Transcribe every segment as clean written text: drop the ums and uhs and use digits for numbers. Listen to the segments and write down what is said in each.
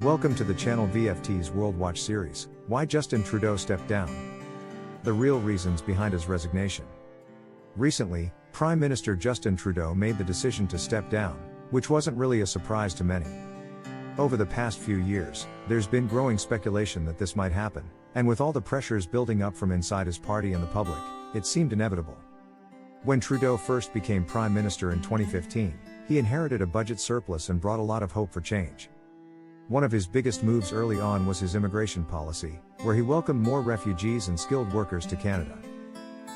Welcome to the channel VFT's World Watch series, Why Justin Trudeau Stepped Down. The real reasons behind his resignation. Recently, Prime Minister Justin Trudeau made the decision to step down, which wasn't really a surprise to many. Over the past few years, there's been growing speculation that this might happen, and with all the pressures building up from inside his party and the public, it seemed inevitable. When Trudeau first became Prime Minister in 2015, he inherited a budget surplus and brought a lot of hope for change. One of his biggest moves early on was his immigration policy, where he welcomed more refugees and skilled workers to Canada.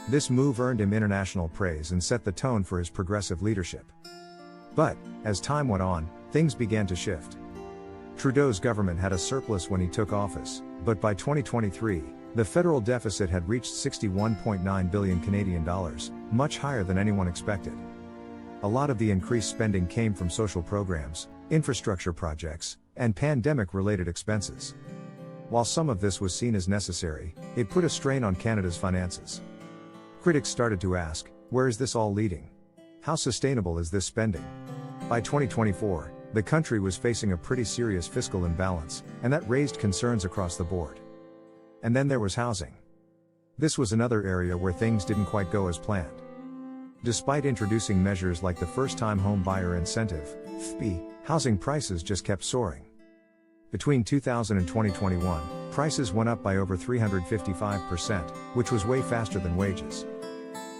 This move earned him international praise and set the tone for his progressive leadership. But, as time went on, things began to shift. Trudeau's government had a surplus when he took office, but by 2023, the federal deficit had reached 61.9 billion Canadian dollars, much higher than anyone expected. A lot of the increased spending came from social programs, infrastructure projects, and pandemic-related expenses. While some of this was seen as necessary, it put a strain on Canada's finances. Critics started to ask, where is this all leading? How sustainable is this spending? By 2024, the country was facing a pretty serious fiscal imbalance, and that raised concerns across the board. And then there was housing. This was another area where things didn't quite go as planned. Despite introducing measures like the First-Time Home Buyer Incentive, FBI, housing prices just kept soaring. Between 2000 and 2021, prices went up by over 355%, which was way faster than wages.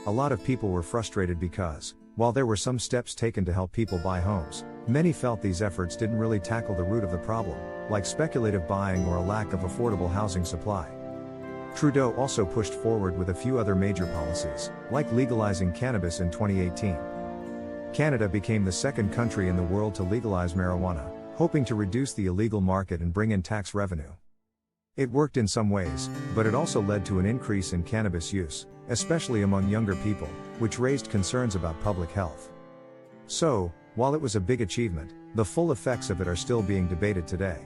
A lot of people were frustrated because, while there were some steps taken to help people buy homes, many felt these efforts didn't really tackle the root of the problem, like speculative buying or a lack of affordable housing supply. Trudeau also pushed forward with a few other major policies, like legalizing cannabis in 2018. Canada became the second country in the world to legalize marijuana, hoping to reduce the illegal market and bring in tax revenue. It worked in some ways, but it also led to an increase in cannabis use, especially among younger people, which raised concerns about public health. So, while it was a big achievement, the full effects of it are still being debated today.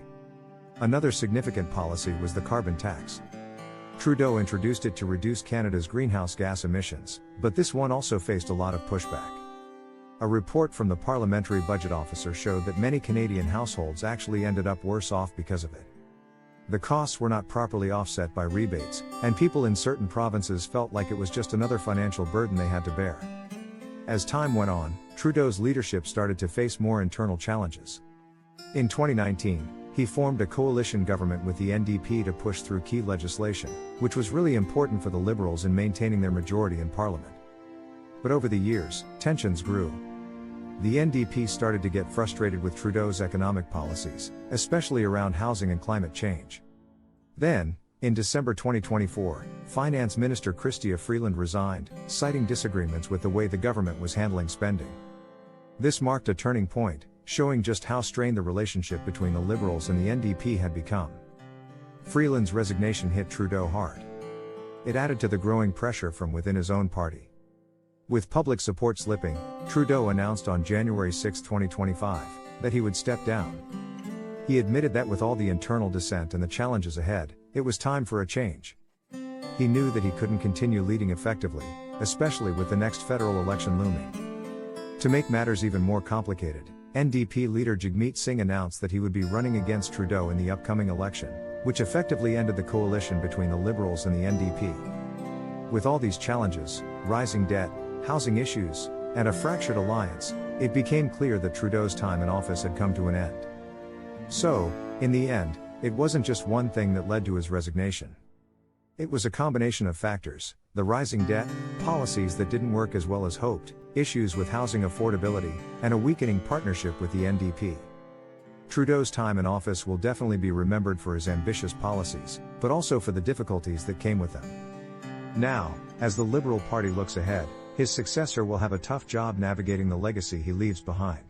Another significant policy was the carbon tax. Trudeau introduced it to reduce Canada's greenhouse gas emissions, but this one also faced a lot of pushback. A report from the Parliamentary Budget Officer showed that many Canadian households actually ended up worse off because of it. The costs were not properly offset by rebates, and people in certain provinces felt like it was just another financial burden they had to bear. As time went on, Trudeau's leadership started to face more internal challenges. In 2019, he formed a coalition government with the NDP to push through key legislation, which was really important for the Liberals in maintaining their majority in Parliament. But over the years, tensions grew. The NDP started to get frustrated with Trudeau's economic policies, especially around housing and climate change. Then, in December 2024, Finance Minister Chrystia Freeland resigned, citing disagreements with the way the government was handling spending. This marked a turning point, showing just how strained the relationship between the Liberals and the NDP had become. Freeland's resignation hit Trudeau hard. It added to the growing pressure from within his own party. With public support slipping, Trudeau announced on January 6, 2025, that he would step down. He admitted that with all the internal dissent and the challenges ahead, it was time for a change. He knew that he couldn't continue leading effectively, especially with the next federal election looming. To make matters even more complicated, NDP leader Jagmeet Singh announced that he would be running against Trudeau in the upcoming election, which effectively ended the coalition between the Liberals and the NDP. With all these challenges, rising debt, housing issues, and a fractured alliance, it became clear that Trudeau's time in office had come to an end. So, in the end, it wasn't just one thing that led to his resignation. It was a combination of factors: the rising debt, policies that didn't work as well as hoped, issues with housing affordability, and a weakening partnership with the NDP. Trudeau's time in office will definitely be remembered for his ambitious policies, but also for the difficulties that came with them. Now, as the Liberal Party looks ahead, his successor will have a tough job navigating the legacy he leaves behind.